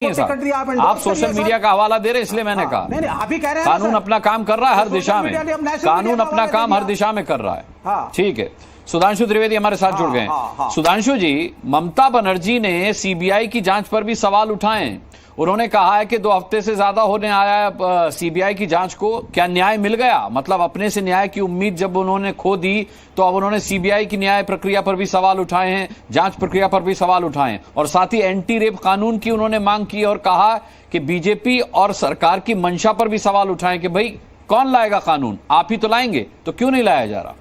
आप social media का हवाला दे रहे इसलिए मैंने कहा नहीं, आप ही कह रहे हैं कानून अपना काम कर रहा है हर दिशा में, कानून अपना काम हर दिशा में कर रहा है। ठीक है, सुधांशु त्रिवेदी हमारे साथ जुड़ गए हैं। सुधांशु जी, ममता बनर्जी ने सीबीआई की जांच पर भी सवाल उठाए। उन्होंने कहा है कि 2 हफ्ते से ज्यादा होने आया है सीबीआई की जांच को, क्या न्याय मिल गया? मतलब अपने से न्याय की उम्मीद जब उन्होंने खो दी तो अब उन्होंने सीबीआई की न्याय प्रक्रिया पर भी सवाल उठाए हैं, जांच प्रक्रिया पर भी सवाल उठाए हैं, और साथ ही एंटी रेप कानून की उन्होंने मांग की और कहा कि बीजेपी और सरकार की मंशा पर भी सवाल उठाए कि भाई कौन लाएगा कानून, आप ही तो लाएंगे, तो क्यों नहीं लाया जा रहा?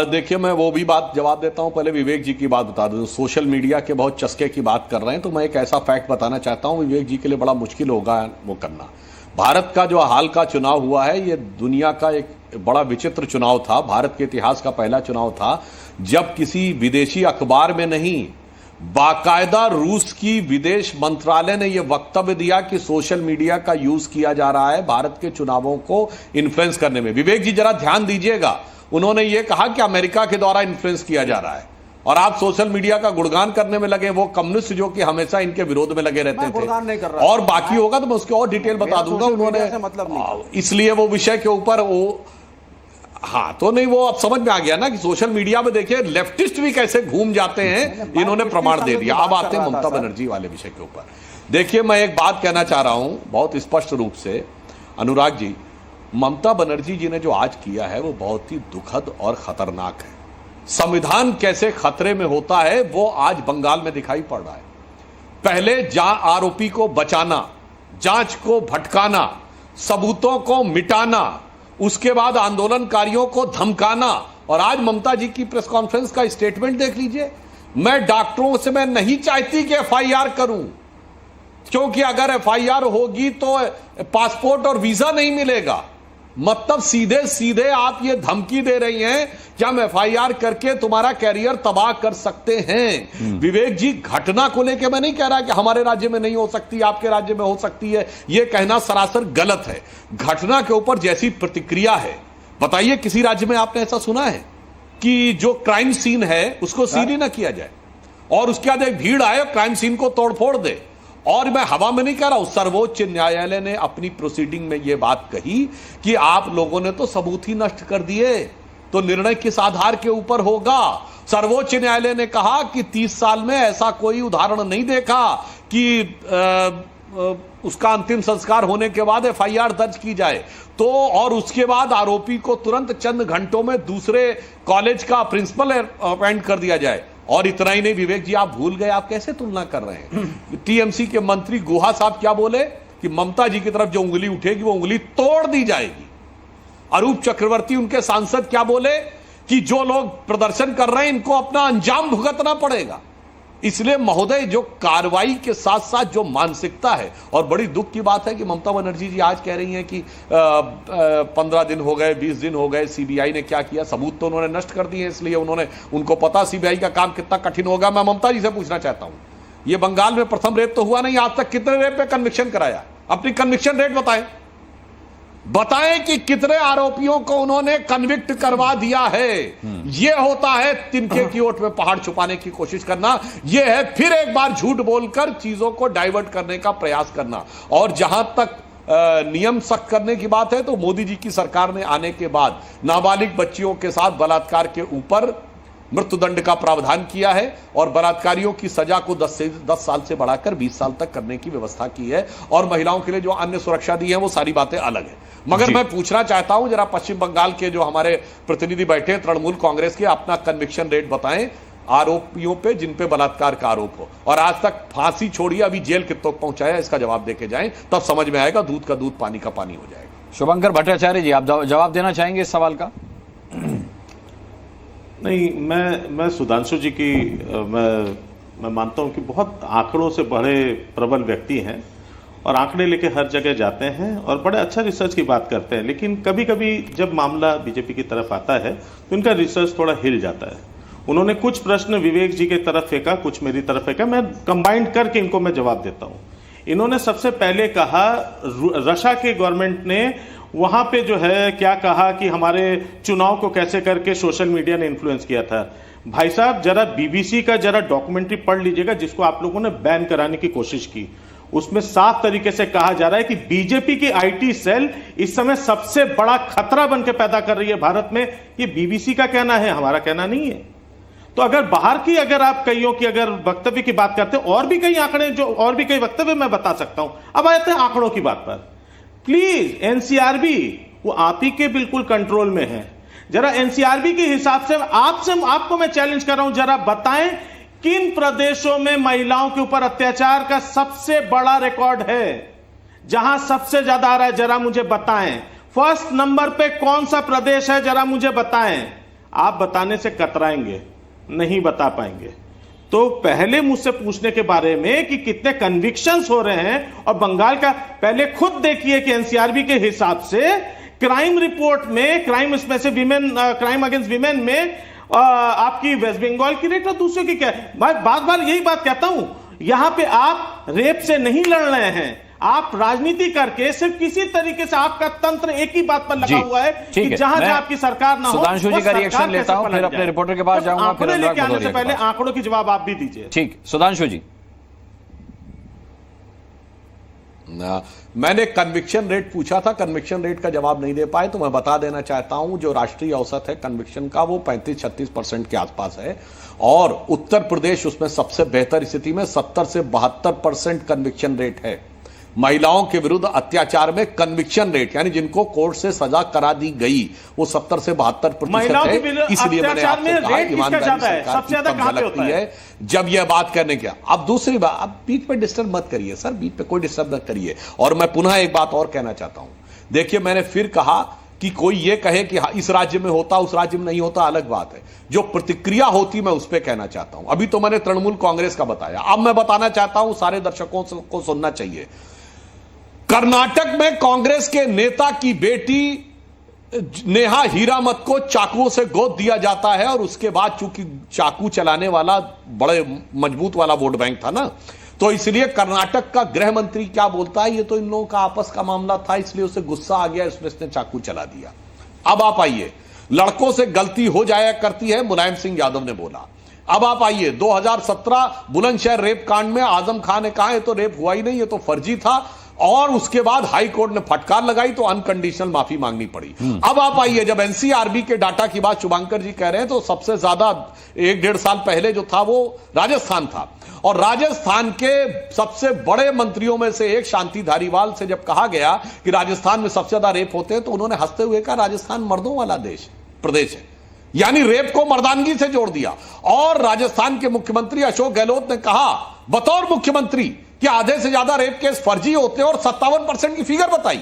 देखिए, मैं वो भी बात जवाब देता हूं। पहले विवेक जी की बात बता दूं। सोशल मीडिया के बहुत चस्के की बात कर रहे हैं, तो मैं एक ऐसा फैक्ट बताना चाहता हूं, विवेक जी के लिए बड़ा मुश्किल होगा वो करना। भारत का जो हाल का चुनाव हुआ है, ये दुनिया का एक बड़ा विचित्र चुनाव था। भारत के इतिहास का पहला चुनाव था जब किसी विदेशी अखबार में नहीं, बाकायदा रूस की विदेश मंत्रालय ने यह वक्तव्य दिया कि सोशल मीडिया का यूज किया जा रहा है भारत के चुनावों को इन्फ्लुएंस करने में। विवेक जी जरा ध्यान दीजिएगा, उन्होंने ये कहा कि अमेरिका के द्वारा इन्फ्लुएंस किया जा रहा है, और आप सोशल मीडिया का गुणगान करने में लगे। वो कम्युनिस्ट जो कि हमेशा इनके विरोध में लगे रहते थे, और बाकी होगा तो मैं उसके और डिटेल बता दूंगा। उन्होंने मतलब इसलिए वो विषय के ऊपर वो तो नहीं, वो अब समझ में आ गया ना कि सोशल मीडिया में देखिए लेफ्टिस्ट भी कैसे घूम जाते हैं, इन्होंने प्रमाण दे दिया। अब आते हैं ममता बनर्जी वाले विषय के ऊपर। देखिए, मैं एक बात कहना चाह रहा हूं बहुत स्पष्ट रूप से, अनुराग जी, ममता बनर्जी जी ने जो आज किया है वो बहुत ही दुखद और खतरनाक है। संविधान कैसे खतरे में होता है वो आज बंगाल में दिखाई पड़ रहा है। पहले आरोपी को बचाना, जांच को भटकाना, सबूतों को मिटाना, उसके बाद आंदोलनकारियों को धमकाना, और आज ममता जी की प्रेस कॉन्फ्रेंस का स्टेटमेंट देख लीजिए। मैं डॉक्टरों से मैं नहीं चाहती कि एफआईआर करूं, क्योंकि अगर एफआईआर होगी तो पासपोर्ट और वीजा नहीं मिलेगा। मतलब सीधे सीधे आप ये धमकी दे रही हैं कि हम एफआईआर करके तुम्हारा कैरियर तबाह कर सकते हैं। विवेक जी, घटना को लेकर मैं नहीं कह रहा कि हमारे राज्य में नहीं हो सकती, आपके राज्य में हो सकती है, यह कहना सरासर गलत है। घटना के ऊपर जैसी प्रतिक्रिया है, बताइए किसी राज्य में आपने ऐसा सुना है कि जो क्राइम सीन है उसको सील ही ना किया जाए और उसके बाद एक भीड़ आए क्राइम सीन को तोड़फोड़ दे? और मैं हवा में नहीं कह रहा हूं, सर्वोच्च न्यायालय ने अपनी प्रोसीडिंग में यह बात कही कि आप लोगों ने तो सबूत ही नष्ट कर दिए, तो निर्णय किस आधार के ऊपर होगा? सर्वोच्च न्यायालय ने कहा कि 30 साल में ऐसा कोई उदाहरण नहीं देखा कि उसका अंतिम संस्कार होने के बाद एफआईआर दर्ज की जाए, तो और उसके बाद आरोपी को तुरंत चंद घंटों में दूसरे कॉलेज का प्रिंसिपल अपॉइंट कर दिया जाए। और इतना ही नहीं, विवेक जी, आप भूल गए, आप कैसे तुलना कर रहे हैं? टीएमसी के मंत्री गुहा साहब क्या बोले कि ममता जी की तरफ जो उंगली उठेगी वो उंगली तोड़ दी जाएगी। अरूप चक्रवर्ती उनके सांसद क्या बोले कि जो लोग प्रदर्शन कर रहे हैं इनको अपना अंजाम भुगतना पड़ेगा। इसलिए महोदय, जो कार्रवाई के साथ साथ जो मानसिकता है, और बड़ी दुख की बात है कि ममता बनर्जी जी आज कह रही हैं कि 15 दिन हो गए, 20 दिन हो गए, सीबीआई ने क्या किया, सबूत तो उन्होंने नष्ट कर दिए, इसलिए उनको पता सीबीआई का काम कितना कठिन होगा। मैं ममता जी से पूछना चाहता हूं, यह बंगाल में प्रथम रेप तो हुआ नहीं, आज तक कितने रेप पे कन्विक्शन कराया? अपनी कन्विक्शन रेट बताएं कि कितने आरोपियों को उन्होंने कन्विक्ट करवा दिया है। यह होता है तिनके की ओट में पहाड़ छुपाने की कोशिश करना, यह है फिर एक बार झूठ बोलकर चीजों को डाइवर्ट करने का प्रयास करना। और जहां तक नियम सख्त करने की बात है, तो मोदी जी की सरकार ने आने के बाद नाबालिग बच्चियों के साथ बलात्कार के ऊपर मृत्युदंड का प्रावधान किया है, और बलात्कारियों की सजा को 10 साल से बढ़ाकर 20 साल तक करने की व्यवस्था की है, और महिलाओं के लिए जो अन्य सुरक्षा दी है वो सारी बातें अलग है। मगर मैं पूछना चाहता हूं, जरा पश्चिम बंगाल के जो हमारे प्रतिनिधि बैठे हैं तृणमूल कांग्रेस के, अपना कन्विक्शन रेट बताएं आरोपियों पे जिन पे बलात्कार का आरोप हो, और आज तक फांसी छोड़िए, अभी जेल कितनों को पहुंचाया, इसका जवाब देके जाएं, तब समझ में आएगा, दूध का दूध पानी का पानी हो जाएगा। शुभंकर भट्टाचार्य जी, आप जवाब देना चाहेंगे इस सवाल का? नहीं, मैं सुधांशु जी की मैं मानता हूं कि बहुत आंकड़ों से बड़े प्रबल व्यक्ति हैं और आंकड़े लेके हर जगह जाते हैं और बड़े अच्छा रिसर्च की बात करते हैं, लेकिन कभी कभी जब मामला बीजेपी की तरफ आता है तो इनका रिसर्च थोड़ा हिल जाता है। उन्होंने कुछ प्रश्न विवेक जी की तरफ फेंका, कुछ मेरी तरफ फेंका, मैं कंबाइंड करके इनको मैं जवाब देता हूं। इन्होंने सबसे पहले कहा, रशिया के गवर्नमेंट ने वहां पे जो है क्या कहा कि हमारे चुनाव को कैसे करके सोशल मीडिया ने इन्फ्लुएंस किया था। भाई साहब जरा बीबीसी का जरा डॉक्यूमेंट्री पढ़ लीजिएगा, जिसको आप लोगों ने बैन कराने की कोशिश की। उसमें साफ तरीके से कहा जा रहा है कि बीजेपी की आईटी सेल इस समय सबसे बड़ा खतरा बनकर पैदा कर रही है भारत में। ये बीबीसी का कहना है, हमारा कहना नहीं है। तो अगर बाहर की अगर आप कईयों की अगर वक्तव्य की बात करते हैं, और भी कई आंकड़े जो और भी कई वक्तव्य मैं बता सकता हूं। अब आते हैं आंकड़ों की बात पर। प्लीज एनसीआरबी वो आप ही के बिल्कुल कंट्रोल में है। जरा एनसीआरबी के हिसाब से आपको मैं चैलेंज कर रहा हूं, जरा बताएं किन प्रदेशों में महिलाओं के ऊपर अत्याचार का सबसे बड़ा रिकॉर्ड है, जहां सबसे ज्यादा आ रहा है, जरा मुझे बताएं। फर्स्ट नंबर पे कौन सा प्रदेश है, जरा मुझे बताएं। आप बताने से कतराएंगे, नहीं बता पाएंगे। तो पहले मुझसे पूछने के बारे में कि कितने कन्विक्शंस हो रहे हैं, और बंगाल का पहले खुद देखिए कि एनसीआरबी के हिसाब से क्राइम रिपोर्ट में, crime specific women, crime against women में आपकी वेस्ट बंगाल की रेट और दूसरे की क्या है। बार बार यही बात कहता हूं, यहां पे आप रेप से नहीं लड़ रहे हैं, आप राजनीति करके सिर्फ किसी तरीके से आपका तंत्र एक ही बात पर लगा हुआ है कि जहां जहां आपकी सरकार ना हो। सुधांशु जी का रिएक्शन लेता हूं, फिर अपने रिपोर्टर के पास जाऊंगा, फिर लेके आने से पहले आंकड़ों की जवाब आप भी दीजिए। ठीक, सुधांशु जी। मैंने कन्विक्शन रेट पूछा था, कन्विक्शन रेट का जवाब नहीं दे पाए, तो मैं बता देना चाहता हूं जो राष्ट्रीय औसत है कन्विक्शन का वो 35-36% के आसपास है, और उत्तर प्रदेश उसमें सबसे बेहतर स्थिति में 70 से 72% कन्विक्शन रेट है। महिलाओं के विरुद्ध अत्याचार में कन्विक्शन रेट यानी जिनको कोर्ट से सजा करा दी गई वो 70 से 72% है। इसलिए मैंने आपसे कहा ईमानदारी सरकार की कम झलकती है जब यह बात करने की। अब दूसरी बात, अब बीच पे डिस्टर्ब मत करिए सर, बीच पे कोई डिस्टर्ब मत करिए। और मैं पुनः एक बात और कहना चाहता हूं, देखिए मैंने फिर कहा कि कोई ये कहे कि इस राज्य में होता उस राज्य में नहीं होता, अलग बात है। जो प्रतिक्रिया होती मैं उस पर कहना चाहता हूं। अभी तो मैंने तृणमूल कांग्रेस का बताया, अब मैं बताना चाहता हूं, सारे दर्शकों को सुनना चाहिए। कर्नाटक में कांग्रेस के नेता की बेटी नेहा हीरामत को चाकुओं से गोद दिया जाता है, और उसके बाद चूंकि चाकू चलाने वाला बड़े मजबूत वाला वोट बैंक था ना, तो इसलिए कर्नाटक का गृह मंत्री क्या बोलता है, ये तो इन लोगों का आपस का मामला था, इसलिए उसे गुस्सा आ गया, इसने चाकू चला दिया। अब आप आइए, लड़कों से गलती हो जाया करती है, मुलायम सिंह यादव ने बोला। अब आप आइए, 2017 बुलंदशहर रेप कांड में आजम खान ने कहा ये तो रेप हुआ ही नहीं, ये तो फर्जी था, और उसके बाद हाई कोर्ट ने फटकार लगाई तो अनकंडीशनल माफी मांगनी पड़ी। अब आप आइए, जब एनसीआरबी के डाटा की बात शुभांकर जी कह रहे हैं, तो सबसे ज्यादा 1-1.5 साल पहले जो था वो राजस्थान था, और राजस्थान के सबसे बड़े मंत्रियों में से एक शांति धारीवाल से जब कहा गया कि राजस्थान में सबसे ज्यादा रेप होते हैं, तो उन्होंने हंसते हुए कहा राजस्थान मर्दों वाला प्रदेश है, यानी रेप को मर्दानगी से जोड़ दिया। और राजस्थान के मुख्यमंत्री अशोक गहलोत ने कहा बतौर मुख्यमंत्री कि आधे से ज्यादा रेप केस फर्जी होते हैं, और 57% की फिगर बताई।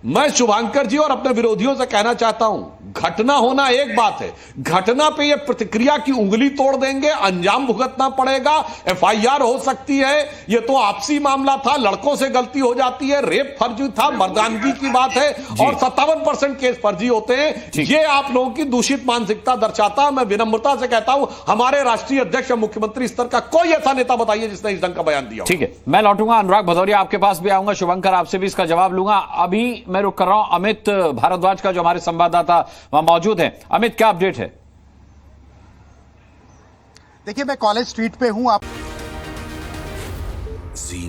मैं शुभांकर जी और अपने विरोधियों से कहना चाहता हूं, घटना होना एक बात है, घटना पे ये प्रतिक्रिया की उंगली तोड़ देंगे, अंजाम भुगतना पड़ेगा, एफआईआर हो सकती है। ये तो आपसी मामला था, लड़कों से गलती हो जाती है, रेप फर्जी था, मर्दानगी की बात है, और 57% केस फर्जी होते हैं। ये आप लोगों की दूषित मानसिकता दर्शाता है। मैं विनम्रता से कहता हूं, हमारे राष्ट्रीय अध्यक्ष मुख्यमंत्री स्तर का कोई ऐसा नेता बताइए जिसने इस ढंग का बयान दिया। ठीक है, मैं लौटूंगा, अनुराग भदौरिया आपके पास भी आऊंगा, शुभंकर आपसे भी इसका जवाब लूंगा। अभी मैं रुक कर रहा हूं अमित भारद्वाज का, जो हमारे संवाददाता वहां मौजूद है। अमित, क्या अपडेट है? देखिए, मैं कॉलेज स्ट्रीट पे हूं। आप जी